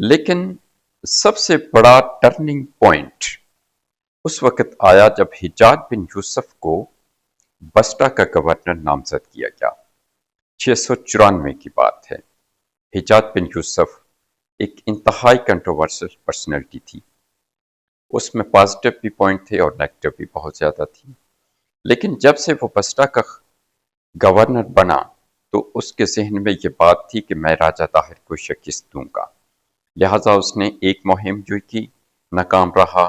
لیکن سب سے بڑا ٹرننگ پوائنٹ اس وقت آیا جب حجاج بن یوسف کو بسٹا کا گورنر نامزد کیا گیا۔ 694 کی بات ہے۔ حجاج بن یوسف ایک انتہائی کنٹروورشل پرسنالٹی تھی۔ اس میں پازیٹیو بھی پوائنٹ تھے اور نیگیٹو بھی بہت زیادہ تھی، لیکن جب سے وہ بسٹا کا گورنر بنا تو اس کے ذہن میں یہ بات تھی کہ میں راجہ طاہر کو شکست دوں گا، لہٰذا اس نے ایک مہم جو کی، ناکام رہا،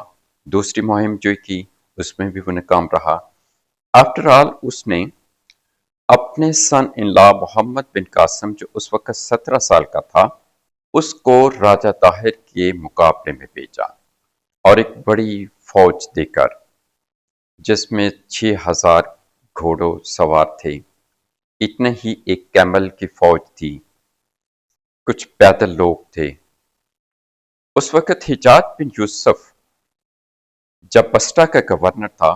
دوسری مہم جو کی، اس میں بھی وہ ناکام رہا۔ آفٹر آل اس نے اپنے سن ان لا محمد بن قاسم جو اس وقت 17 سال کا تھا، اس کو راجہ طاہر کے مقابلے میں بھیجا اور ایک بڑی فوج دے کر، جس میں 6000 گھوڑوں سوار تھے، اتنے ہی ایک کیمل کی فوج تھی، کچھ پیدل لوگ تھے۔ اس وقت حجاج بن یوسف جب بسٹا کا گورنر تھا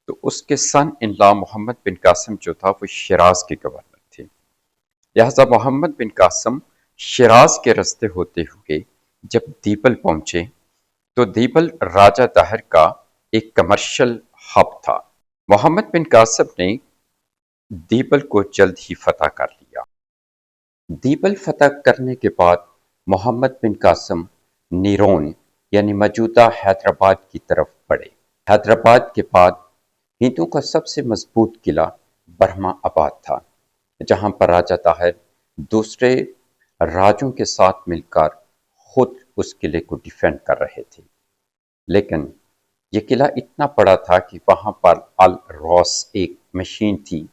تو اس کے سن ان لا محمد بن قاسم جو تھا وہ شیراز کے گورنر تھے، لہذا محمد بن قاسم شیراز کے راستے ہوتے ہوئے جب دیبل پہنچے تو دیبل راجہ طاہر کا ایک کمرشل ہب تھا۔ محمد بن قاسم نے دیبل کو جلد ہی فتح کر لیا۔ دیبل فتح کرنے کے بعد محمد بن قاسم نیرون یعنی موجودہ حیدرآباد کی طرف بڑھے۔ حیدرآباد کے بعد ہندوؤں کا سب سے مضبوط قلعہ برہما آباد تھا، جہاں پر راجہ طاہر دوسرے راجوں کے ساتھ مل کر خود اس قلعے کو ڈیفینڈ کر رہے تھے، لیکن یہ قلعہ اتنا بڑا تھا کہ وہاں پر الروس ایک مشین تھی،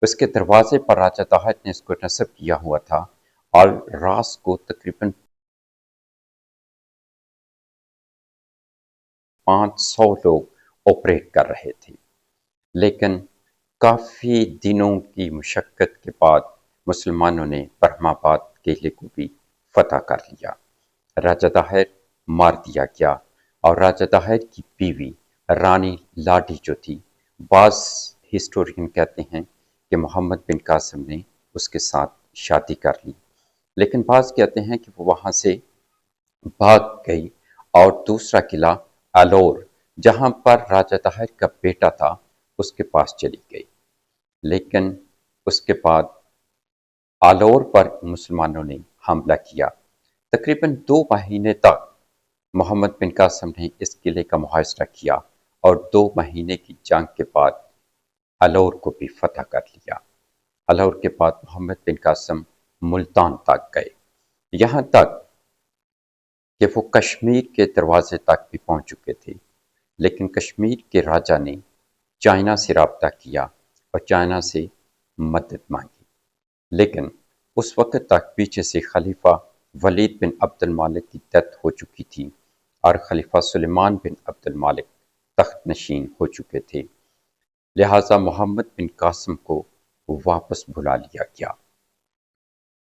اس کے دروازے پر راجہ طاہر نے اس کو نصب کیا ہوا تھا۔ الراس کو تقریباً 500 لوگ آپریٹ کر رہے تھے، لیکن کافی دنوں کی مشقت کے بعد مسلمانوں نے برہما آباد قلعے کو بھی فتح کر لیا۔ راجہ طاہر مار دیا گیا اور راجہ طاہر کی بیوی رانی لاڈی جو تھی، بعض ہسٹورین کہتے ہیں کہ محمد بن قاسم نے اس کے ساتھ شادی کر لی، لیکن بعض کہتے ہیں کہ وہ وہاں سے بھاگ گئی اور دوسرا قلعہ الور جہاں پر راجہ طاہر کا بیٹا تھا اس کے پاس چلی گئی، لیکن اس کے بعد الور پر مسلمانوں نے حملہ کیا۔ تقریباً 2 مہینے تک محمد بن قاسم نے اس قلعے کا محاصرہ کیا اور 2 مہینے کی جنگ کے بعد الور کو بھی فتح کر لیا۔ الور کے بعد محمد بن قاسم ملتان تک گئے، یہاں تک کہ وہ کشمیر کے دروازے تک بھی پہنچ چکے تھے، لیکن کشمیر کے راجہ نے چائنا سے رابطہ کیا اور چائنا سے مدد مانگی، لیکن اس وقت تک پیچھے سے خلیفہ ولید بن عبد المالک کی ڈیتھ ہو چکی تھی اور خلیفہ سلیمان بن عبد المالک تخت نشین ہو چکے تھے، لہٰذا محمد بن قاسم کو واپس بلا لیا گیا۔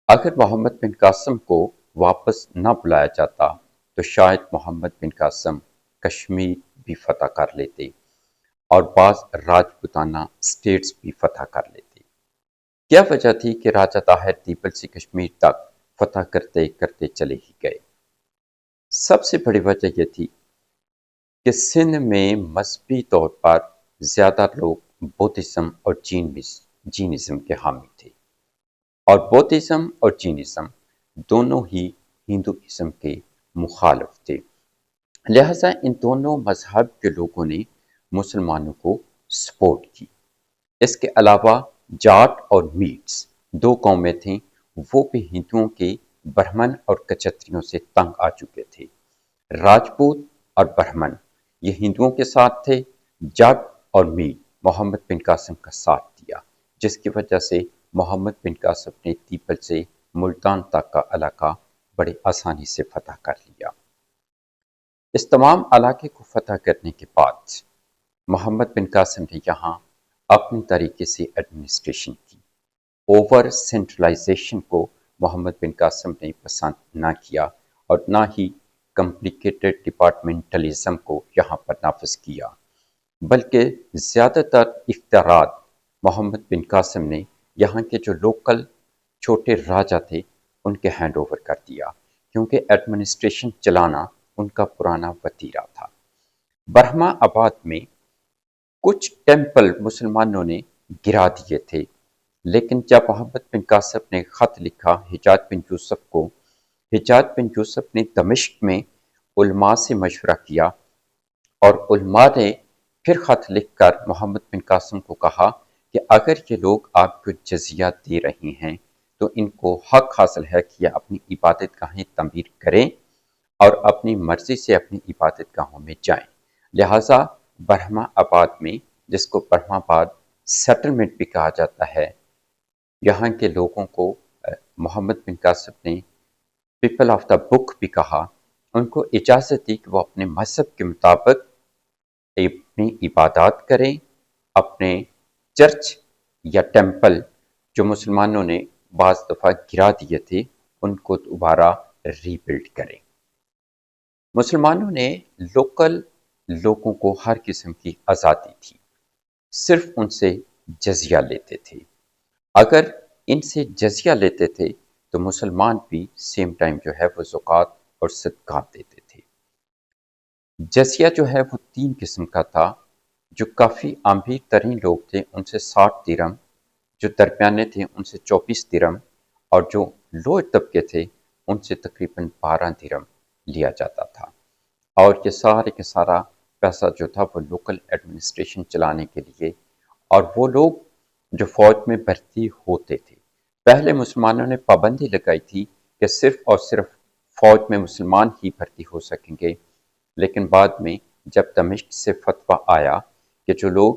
اگر محمد بن قاسم کو واپس نہ بلایا جاتا تو شاید محمد بن قاسم کشمیر بھی فتح کر لیتے اور بعض راجپوتانہ سٹیٹس بھی فتح کر لیتے۔ کیا وجہ تھی کہ راجہ طاہر دیبل سے کشمیر تک فتح کرتے کرتے چلے ہی گئے؟ سب سے بڑی وجہ یہ تھی کہ سندھ میں مذہبی طور پر زیادہ لوگ بودھزم اور جینزم کے حامی تھے، اور بودھزم اور جینزم دونوں ہی ہندوازم کے مخالف تھے، لہٰذا ان دونوں مذہب کے لوگوں نے مسلمانوں کو سپورٹ کی۔ اس کے علاوہ جاٹ اور میٹس 2 قومیں تھیں، وہ بھی ہندوؤں کے برہمن اور کچتریوں سے تنگ آ چکے تھے۔ راجپوت اور برہمن یہ ہندوؤں کے ساتھ تھے، جٹ اور میٹ محمد بن قاسم کا ساتھ دیا، جس کی وجہ سے محمد بن قاسم نے دیبل سے ملتان تک کا علاقہ بڑے آسانی سے فتح کر لیا۔ اس تمام علاقے کو فتح کرنے کے بعد محمد بن قاسم نے یہاں اپنے طریقے سے ایڈمنسٹریشن کی۔ اوور سینٹرلائزیشن کو محمد بن قاسم نے پسند نہ کیا اور نہ ہی کمپلیکیٹڈ ڈپارٹمنٹلزم کو یہاں پر نافذ کیا، بلکہ زیادہ تر اختیارات محمد بن قاسم نے یہاں کے جو لوکل چھوٹے راجہ تھے ان کے ہینڈ اوور کر دیا، کیونکہ ایڈمنسٹریشن چلانا ان کا پرانا وتیرہ تھا۔ برہما آباد میں کچھ ٹیمپل مسلمانوں نے گرا دیے تھے، لیکن جب محمد بن قاسم نے خط لکھا حجاج بن یوسف کو، حجاج بن یوسف نے دمشق میں علماء سے مشورہ کیا، اور علماء نے پھر خط لکھ کر محمد بن قاسم کو کہا کہ اگر یہ لوگ آپ کو جزیہ دے رہے ہیں تو ان کو حق حاصل ہے کہ یہ اپنی عبادت گاہیں تعمیر کریں اور اپنی مرضی سے اپنی عبادت گاہوں میں جائیں۔ لہٰذا برہما آباد میں، جس کو برہما آباد سیٹلمنٹ بھی کہا جاتا ہے، یہاں کے لوگوں کو محمد بن قاسم نے پیپل آف دا بک بھی کہا، ان کو اجازت دی کہ وہ اپنے مذہب کے مطابق اپنی عبادات کریں، اپنے چرچ یا ٹیمپل جو مسلمانوں نے بعض دفعہ گرا دیے تھے ان کو دوبارہ ری بلڈ کریں۔ مسلمانوں نے لوکل لوگوں کو ہر قسم کی آزادی تھی، صرف ان سے جزیہ لیتے تھے۔ اگر ان سے جزیہ لیتے تھے تو مسلمان بھی سیم ٹائم جو ہے وہ زکوٰۃ اور صدقات دیتے تھے۔ جزیہ جو ہے وہ 3 قسم کا تھا۔ جو کافی امیر ترین لوگ تھے ان سے 60 درہم، جو درمیانے تھے ان سے 24 درہم، اور جو لوئر طبقے تھے ان سے تقریباً 12 درہم لیا جاتا تھا۔ اور یہ سارے کے سارا پیسہ جو تھا وہ لوکل ایڈمنسٹریشن چلانے کے لیے، اور وہ لوگ جو فوج میں بھرتی ہوتے تھے، پہلے مسلمانوں نے پابندی لگائی تھی کہ صرف اور صرف فوج میں مسلمان ہی بھرتی ہو سکیں گے، لیکن بعد میں جب دمشق سے فتویٰ آیا کہ جو لوگ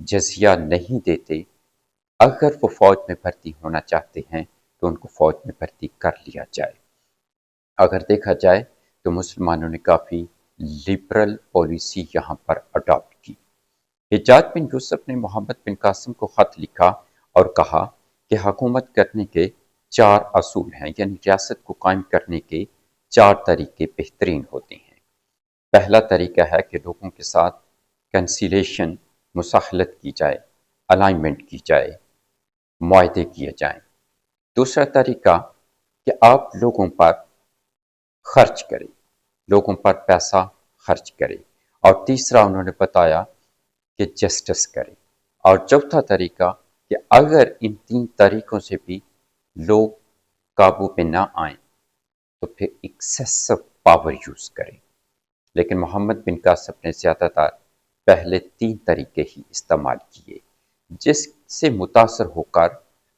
جزیہ نہیں دیتے اگر وہ فوج میں بھرتی ہونا چاہتے ہیں تو ان کو فوج میں بھرتی کر لیا جائے۔ اگر دیکھا جائے تو مسلمانوں نے کافی لبرل پالیسی یہاں پر اڈاپٹ کی۔ حجاج بن یوسف نے محمد بن قاسم کو خط لکھا اور کہا کہ حکومت کرنے کے 4 اصول ہیں، یعنی ریاست کو قائم کرنے کے 4 طریقے بہترین ہوتے ہیں۔ پہلا طریقہ ہے کہ لوگوں کے ساتھ کنسیلیشن، مصالحت کی جائے، الائنمنٹ کی جائے، معاہدے کیے جائیں۔ دوسرا طریقہ کہ آپ لوگوں پر خرچ کریں، لوگوں پر پیسہ خرچ کریں، اور تیسرا انہوں نے بتایا کہ جسٹس کریں، اور چوتھا طریقہ کہ اگر ان 3 طریقوں سے بھی لوگ قابو پہ نہ آئیں تو پھر ایکسیسو پاور یوز کریں۔ لیکن محمد بن قاسم نے زیادہ تر پہلے 3 طریقے ہی استعمال کیے، جس سے متاثر ہو کر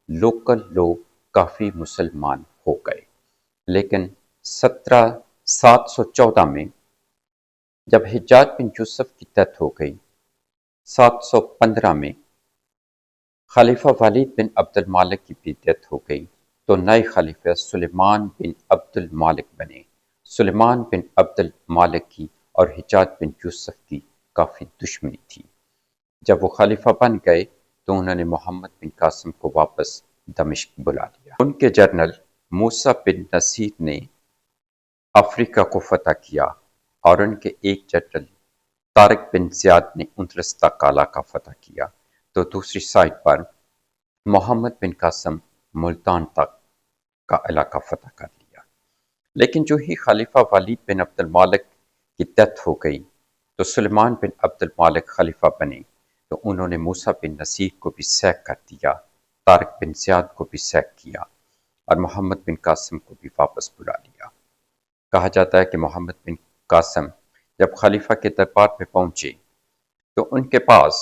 لوکل لوگ کافی مسلمان ہو گئے۔ لیکن 714 میں جب حجاج بن یوسف کی ڈیتھ ہو گئی، 715 میں خلیفہ ولید بن عبد المالک کی بھی ڈیتھ ہو گئی، تو نئے خلیفہ سلیمان بن عبد المالک بنے۔ سلیمان بن عبد المالک کی اور حجاج بن یوسف کی کافی دشمنی تھی۔ جب وہ خلیفہ بن گئے تو انہوں نے محمد بن قاسم کو واپس دمشق بلا لیا۔ ان کے جنرل موسیٰ بن نصیر نے افریقہ کو فتح کیا، اور ان کے ایک جنرل طارق بن زیاد نے اندلس کالا کا فتح کیا، تو دوسری سائڈ پر محمد بن قاسم ملتان تک کا علاقہ فتح کر لیا۔ لیکن جو ہی خلیفہ ولید بن عبد المالک کی ڈیتھ ہو گئی تو سلیمان بن عبد المالک خلیفہ بنے، تو انہوں نے موسیٰ بن نصیر کو بھی سیک کر دیا، طارق بن زیاد کو بھی سیک کیا، اور محمد بن قاسم کو بھی واپس بلا لیا۔ کہا جاتا ہے کہ محمد بن قاسم جب خلیفہ کے دربار پہ پہنچے تو ان کے پاس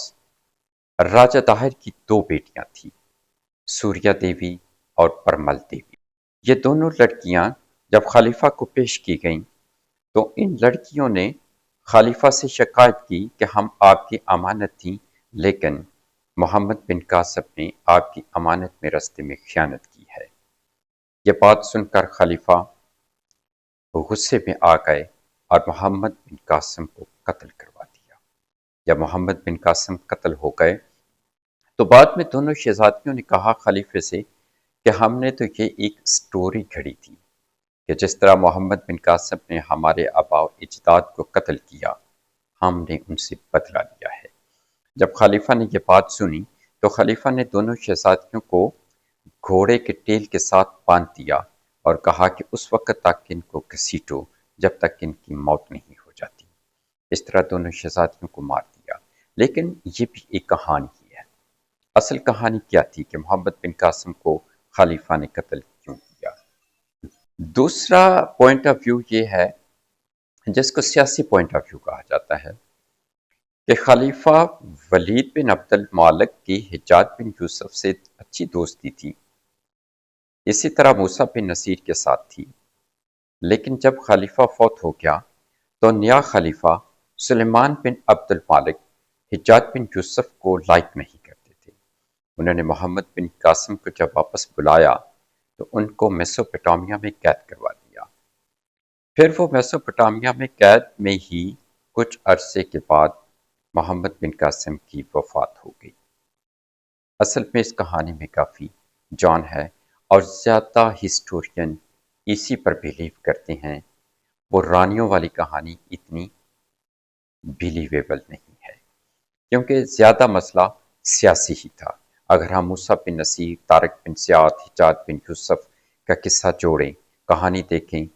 راجہ طاہر کی 2 بیٹیاں تھیں، سوریہ دیوی اور پرمل دیوی۔ یہ دونوں لڑکیاں جب خلیفہ کو پیش کی گئیں تو ان لڑکیوں نے خلیفہ سے شکایت کی کہ ہم آپ کی امانت تھیں، لیکن محمد بن قاسم نے آپ کی امانت میں رستے میں خیانت کی ہے۔ یہ بات سن کر خلیفہ غصے میں آ گئے اور محمد بن قاسم کو قتل کروا دیا۔ جب محمد بن قاسم قتل ہو گئے تو بعد میں دونوں شہزادیوں نے کہا خلیفے سے کہ ہم نے تو یہ ایک سٹوری گھڑی تھی کہ جس طرح محمد بن قاسم نے ہمارے آباء و اجداد کو قتل کیا، ہم نے ان سے بدلہ لیا ہے۔ جب خلیفہ نے یہ بات سنی تو خلیفہ نے دونوں شہزادیوں کو گھوڑے کے ٹیل کے ساتھ باندھ دیا اور کہا کہ اس وقت تک ان کو گھسیٹو جب تک ان کی موت نہیں ہو جاتی۔ اس طرح دونوں شہزادیوں کو مار دیا۔ لیکن یہ بھی ایک کہانی ہی ہے۔ اصل کہانی کیا تھی کہ محمد بن قاسم کو خلیفہ نے قتل کیوں کیا؟ دوسرا پوائنٹ آف ویو یہ ہے جس کو سیاسی پوائنٹ آف ویو کہا جاتا ہے کہ خلیفہ ولید بن عبد المالک کی حجاج بن یوسف سے اچھی دوستی تھی، اسی طرح موسیٰ بن نصیر کے ساتھ تھی، لیکن جب خلیفہ فوت ہو گیا تو نیا خلیفہ سلیمان بن عبد المالک حجاج بن یوسف کو لائک نہیں کرتے تھے۔ انہوں نے محمد بن قاسم کو جب واپس بلایا تو ان کو میسوپوٹامیہ میں قید کروا دیا۔ پھر وہ میسوپوٹامیہ میں قید میں ہی کچھ عرصے کے بعد محمد بن قاسم کی وفات ہو گئی۔ اصل میں اس کہانی میں کافی جان ہے اور زیادہ ہسٹورین اسی پر بلیو کرتے ہیں۔ وہ رانیوں والی کہانی اتنی بلیویبل نہیں ہے کیونکہ زیادہ مسئلہ سیاسی ہی تھا۔ اگر ہم موسیٰ بن نصیر، طارق بن زیاد، حجاج بن یوسف کا قصہ جوڑیں، کہانی دیکھیں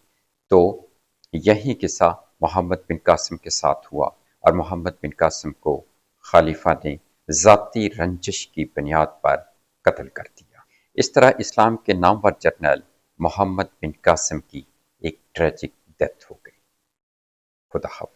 تو یہی قصہ محمد بن قاسم کے ساتھ ہوا اور محمد بن قاسم کو خلیفہ نے ذاتی رنجش کی بنیاد پر قتل کر دیا۔ اس طرح اسلام کے نامور جرنیل محمد بن قاسم کی ایک ٹریجک ڈیتھ ہو گئی۔ خدا حافظ۔